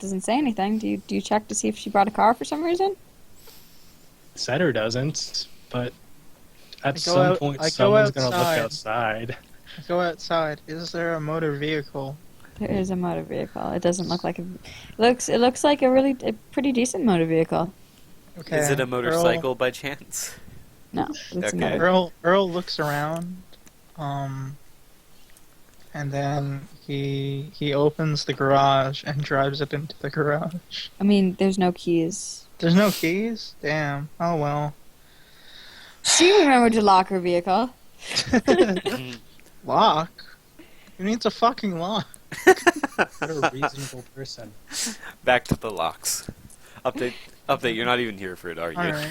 doesn't say anything. Do you check to see if she brought a car for some reason? Setter doesn't, but at I some point go someone's gonna look outside. outside. I go outside. Is there a motor vehicle? There is a motor vehicle. It doesn't look like it looks like a pretty decent motor vehicle. Okay. Is it a motorcycle by chance? No, it's a Okay. motor. Earl looks around, and then he opens the garage and drives it into the garage. I mean, there's no keys. There's no keys? Damn. Oh well. She remembered to lock her vehicle. Lock? Who needs a fucking lock? What a reasonable person. Back to the locks. Update. You're not even here for it, are you? Alright.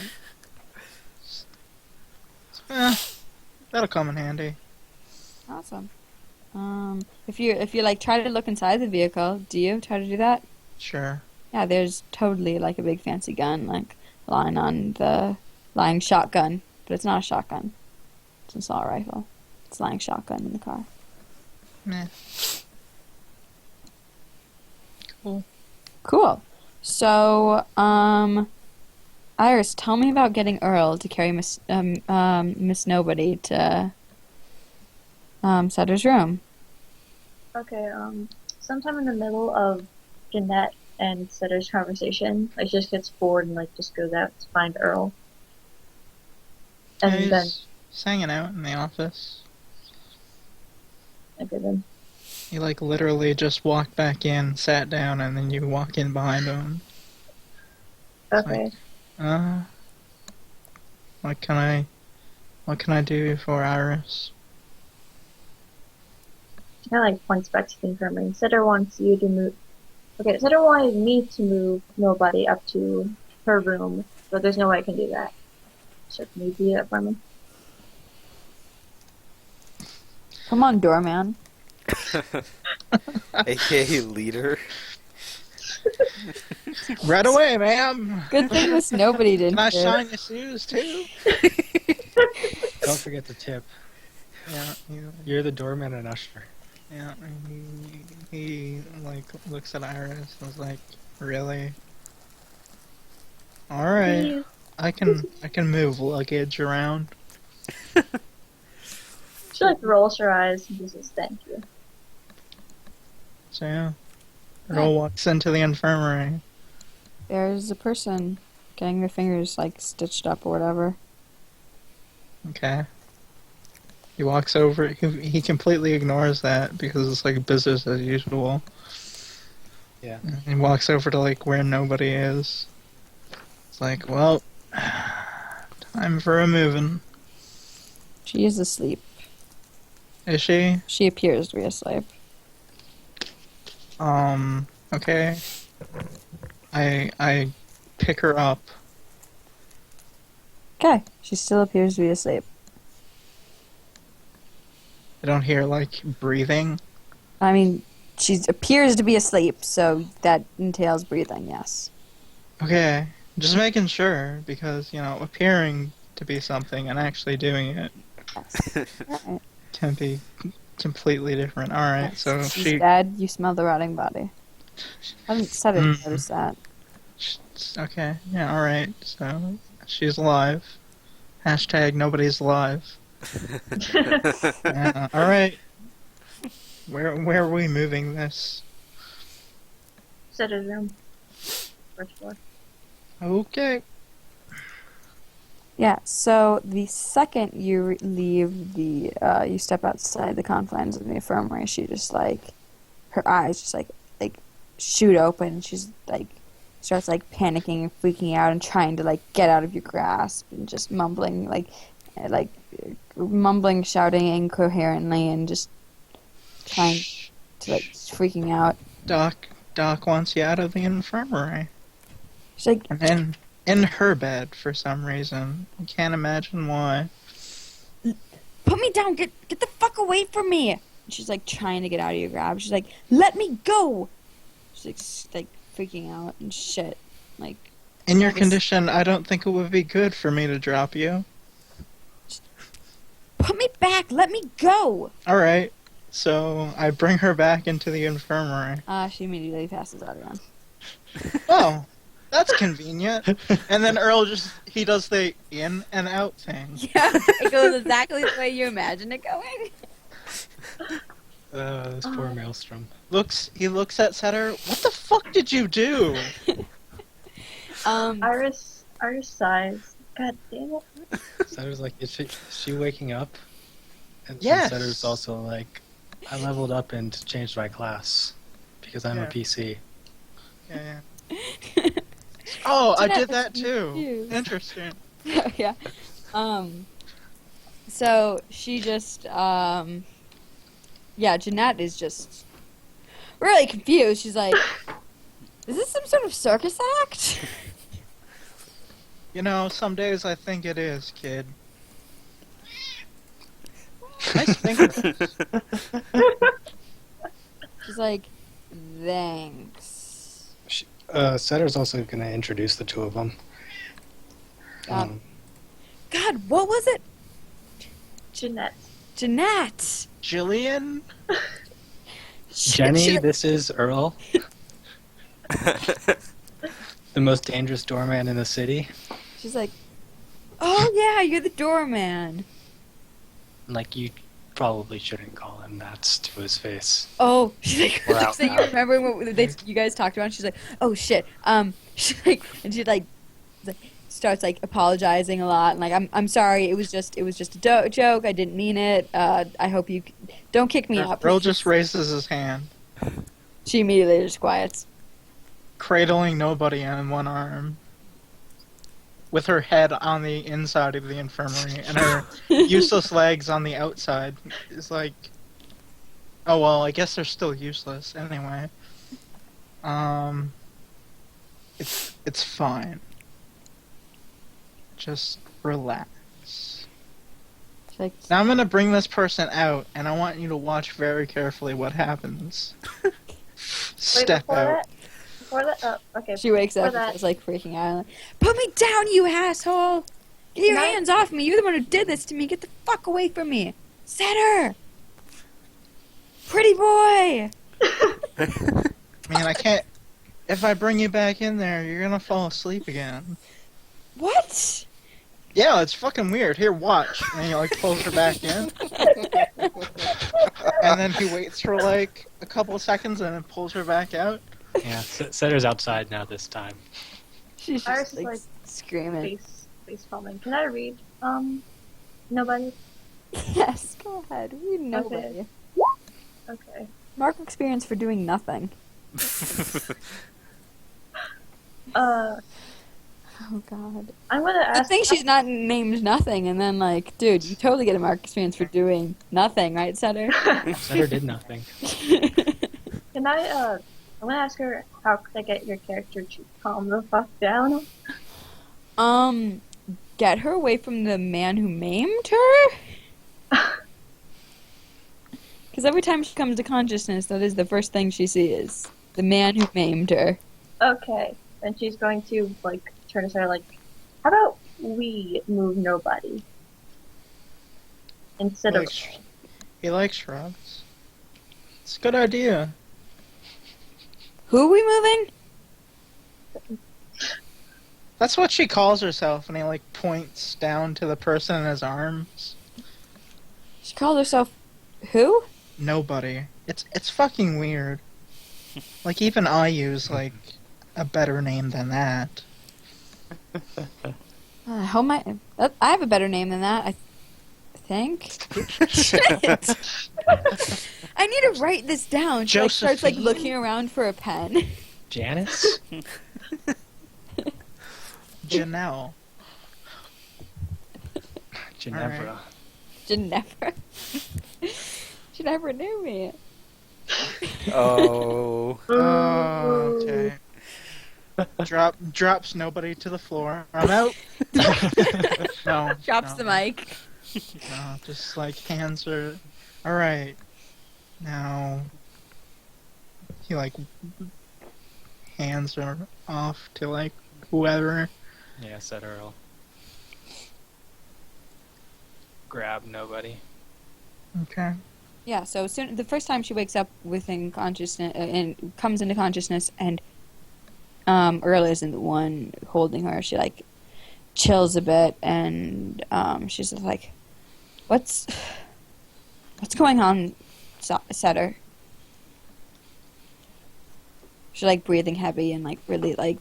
That'll come in handy. Awesome. If you like try to look inside the vehicle, do you try to do that? Sure. Yeah, there's totally like a big fancy gun, like lying shotgun, but it's not a shotgun. It's an assault rifle. It's a lying shotgun in the car. Meh. Cool. Cool. So, Iris, tell me about getting Earl to carry Miss Nobody to Sutter's room. Okay, sometime in the middle of Jeanette and Sutter's conversation, like, she just gets bored and, like, just goes out to find Earl. And Yeah, then, he's hanging out in the office. okay, then, He like literally just walked back in, sat down, and then you walk in behind him. okay. Uh, what can I do for Iris? She kind of, like, points back to the infirmary. Sutter wants you to move. Okay, Sutter wanted me to move Nobody up to her room, but there's no way I can do that. So can you do that for me? Come on, doorman. AKA leader. Right away, ma'am! Good thing Miss Nobody didn't. Can I do it. shine your shoes too? Don't forget the tip. Yeah, You're the doorman and usher. yeah. He like looks at Iris and is like, really? All right, Please. I can move luggage around. She, like, rolls her eyes and just says, thank you. So yeah, Earl walks into the infirmary. There's a person getting their fingers like stitched up or whatever. Okay. He walks over. He completely ignores that because it's like business as usual. Yeah. He walks over to like where nobody is. It's like, well, time for a moving. She is asleep. Is she? She appears to be asleep. Okay. I pick her up. Okay, she still appears to be asleep. I don't hear like breathing. I mean, she appears to be asleep, so that entails breathing, yes. Okay. Just making sure because, you know, appearing to be something and actually doing it Yes. Alright. can be completely different. Alright, so She's she dead, you smell the rotting body. I haven't said it, notice that. okay, yeah, alright. So she's alive. Hashtag nobody's alive. Alright. Where are we moving this? Sutter's room. First floor. Okay. Yeah, so the second you leave you step outside the confines of the infirmary, she just like, her eyes just like shoot open. She's like, starts like panicking and freaking out and trying to like get out of your grasp and just mumbling shouting incoherently and just trying to like freaking out. Doc wants you out of the infirmary. She's like, And in her bed for some reason. I can't imagine why. put me down, get the fuck away from me. And she's like trying to get out of your grab. She's like, let me go. She's like freaking out and shit. Like, In your This- condition, I don't think it would be good for me to drop you. put me back, let me go. Alright. So I bring her back into the infirmary. She immediately passes out again. Oh, that's convenient. And then Earl he does the in and out thing. Yeah, it goes exactly the way you imagine it going. This poor Maelstrom. He looks at Setter. What the fuck did you do? Iris sighs. God damn it. Setter's like, is she waking up? And Yes. Setter's also like, I leveled up and changed my class because I'm a Yeah. PC. Yeah. Oh, I did that Jeanette, too. you. Interesting. Yeah. So she just, yeah, Jeanette is just really confused. She's like, is this some sort of circus act? You know, some days I think it is, kid. Nice fingers. She's like, thanks. Setter's also going to introduce the two of them. God, what was it? Jeanette. Jeanette. Jillian? Jenny, She- this is Earl, the most dangerous doorman in the city. She's like, oh yeah, you're the doorman. Like, you probably shouldn't call him that to his face. Oh, she's like, We're out so you now. remember what you guys talked about? And she's like, oh shit. She's like, and she like starts like apologizing a lot and like, I'm sorry. It was just a joke. I didn't mean it. I hope you don't kick me out. Earl please." just raises his hand, She immediately just quiets. cradling nobody in one arm, with her head on the inside of the infirmary and her useless legs on the outside. It's like, oh well, I guess they're still useless anyway. It's fine. Just relax. She's like, Now I'm gonna bring this person out, and I want you to watch very carefully what happens. Wait, Step out. Before that, oh, okay. she wakes up before and that, is like freaking out. Like, put me down, you asshole! Get your Can I- hands off me! You're the one who did this to me. Get the fuck away from me! Setter! Pretty boy! Man, I can't. If I bring you back in there, you're gonna fall asleep again. What? Yeah, it's fucking weird. Here, watch. And he like pulls her back in, and then he waits for like a couple of seconds and then pulls her back out. Yeah, Setter's outside now this time. She's Iris just is like, like screaming. face palming. Can I read? Nobody? Yes, go ahead. We know Okay. Okay. Mark experience for doing nothing. Oh god. I'm gonna I ask. think she's not named nothing, and then like, dude, you totally get a Mark experience for doing nothing, right, Setter? Setter did nothing. Can I, I'm gonna ask her how could I get your character to calm the fuck down? Get her away from the man who maimed her? Because every time she comes to consciousness, that is the first thing she sees. The man who maimed her. Okay. Then she's going to, like, turn to her, like, how about we move nobody? Instead of. He likes shrubs. It's a good idea. Who are we moving? That's what she calls herself, and he like points down to the person in his arms. She called herself who? Nobody. It's fucking weird. Like even I use like a better name than that. How am I? I have a better name than that. I think. Shit. I need to write this down. She like, starts like Josephine? looking around for a pen. Janice? Janelle. Ginevra. Ginevra. She never knew me. Oh. Oh, okay. Drops nobody to the floor. I'm out. No. Drops no, the mic. No, just like hands her. All right. Now. He like hands her off to like whoever. Yeah, said Earl. Grab nobody. Okay. Yeah. So the first time she wakes up within consciousness and comes into consciousness, and Earl isn't the one holding her. She like chills a bit, and she's just like, "What's going on, Setter?" She's like breathing heavy and like really like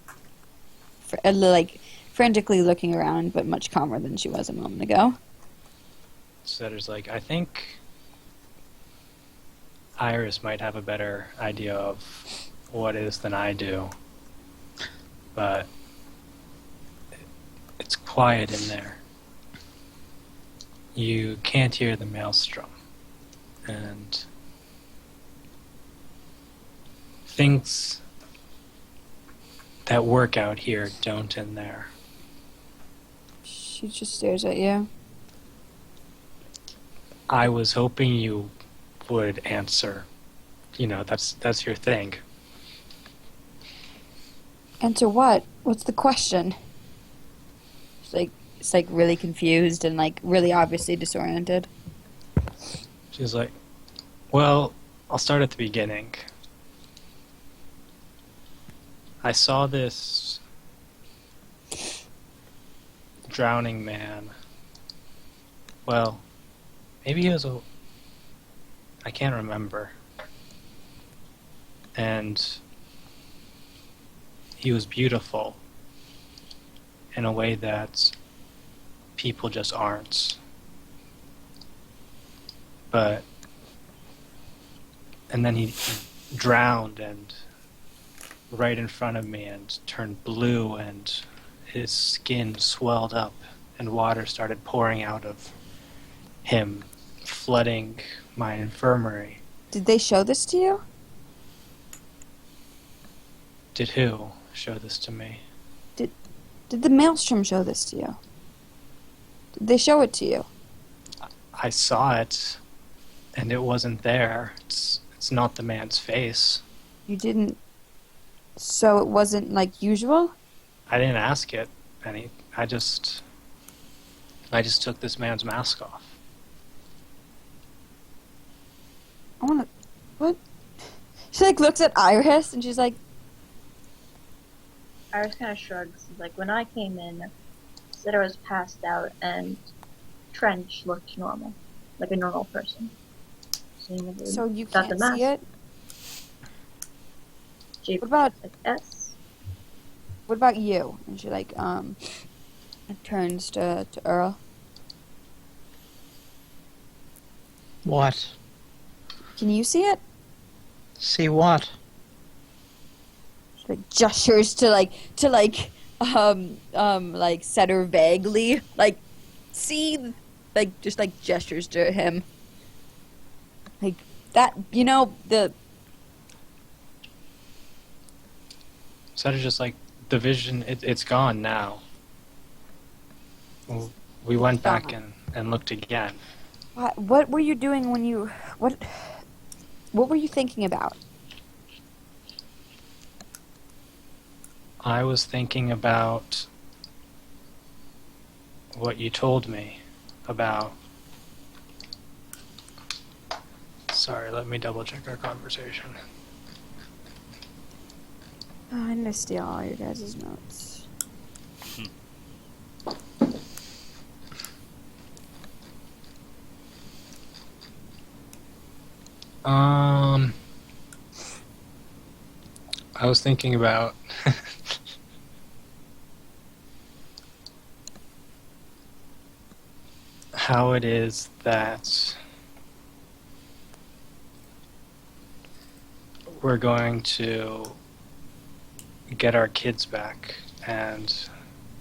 frantically looking around, but much calmer than she was a moment ago. Setter's like, I think Iris might have a better idea of what it is than I do, but it's quiet in there. You can't hear the maelstrom, and things that work out here don't in there. She just stares at you. I was hoping you would answer. You know, that's your thing. Answer what? What's the question? It's like really confused and like really obviously disoriented. She's like, well, I'll start at the beginning. I saw this drowning man. Well, maybe he was I can't remember. And he was beautiful in a way that people just aren't. And then he drowned and right in front of me and turned blue, and his skin swelled up and water started pouring out of him, flooding my infirmary. Did they show this to you? Did who show this to me? Did the maelstrom show this to you? Did they show it to you? I saw it, and it wasn't there. It's not the man's face. You didn't. So it wasn't like usual? I didn't ask it, Penny. I just took this man's mask off. I wanna. What? She like looks at Iris and she's like, Iris kind of shrugs. Like, when I came in, Sitter was passed out, and Trench looked normal, like a normal person. so you got can't the see it? She What about like S. what about you? And she like turns to Earl. What? Can you see it? See what? She like gestures to like Setter vaguely, like see, like just like gestures to him, like that, you know, the So it's just like, the vision, it's gone now. We went back and looked again. what were you doing when you what were you thinking about? I was thinking about what you told me about. Sorry, let me double check our conversation. Oh, I need to steal all your guys' notes. I was thinking about how it is that we're going to get our kids back and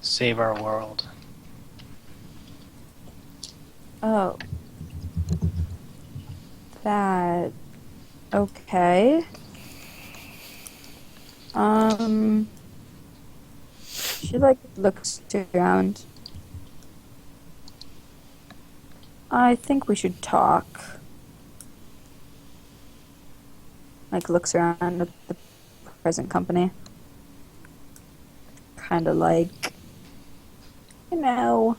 save our world. Oh. That. Okay. She like looks around. I think we should talk. Like looks around at the present company. Kind of like, you know,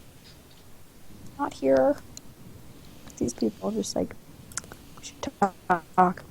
not here. These people just like, we should talk.